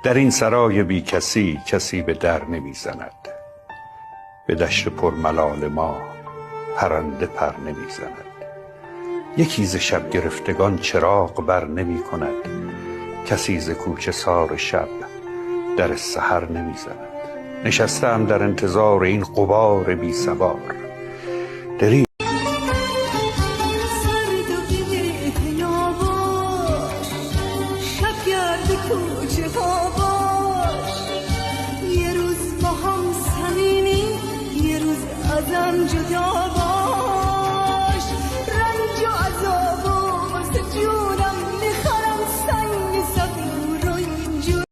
در این سرای بی کسی کسی به در نمی زند. به دشت پرملال ما پرنده پر نمی زند. یکی ز شب گرفتگان چراغ بر نمی کند. کسی ز کوچه سار شب در سحر نمی زند. نشستم در انتظار این غبار بی سوار. دری کوچه ها باش، یه روز با هم صمیمی، یه روز ازم جدا باش. رنج و عذاب و واسه جونم میخورم سنگ صبور و اینجور.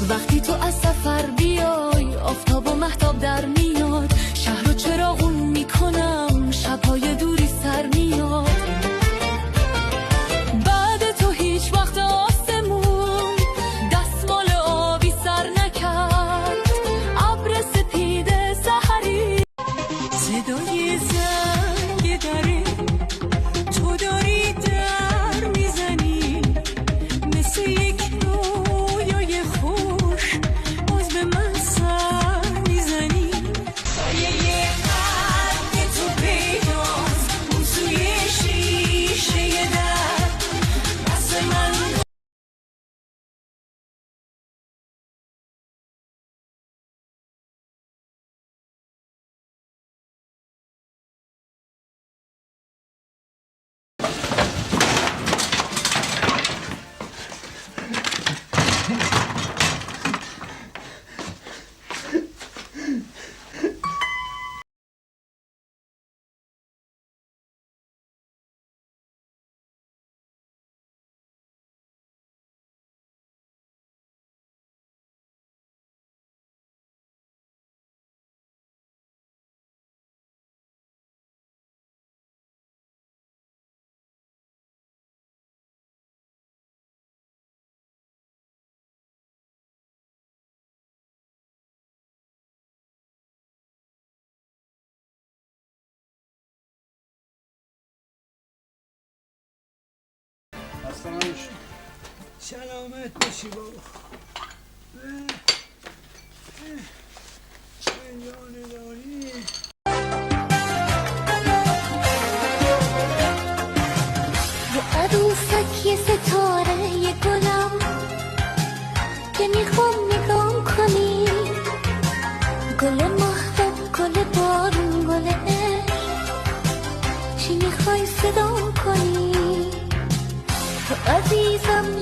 وقتی تو از سفر بیای آفتاب و مهتاب در میاد، شهر رو چراغون میکنم، شبهای دوری سر میاد. سلامت باشی بابا. جان داری. یه عروسک، یه ستاره، یه گلم که میخوام نگام کنی. گل محبوب، گل بارون، گل عشق، چی میخوای صدا کنی؟ تو عزیزم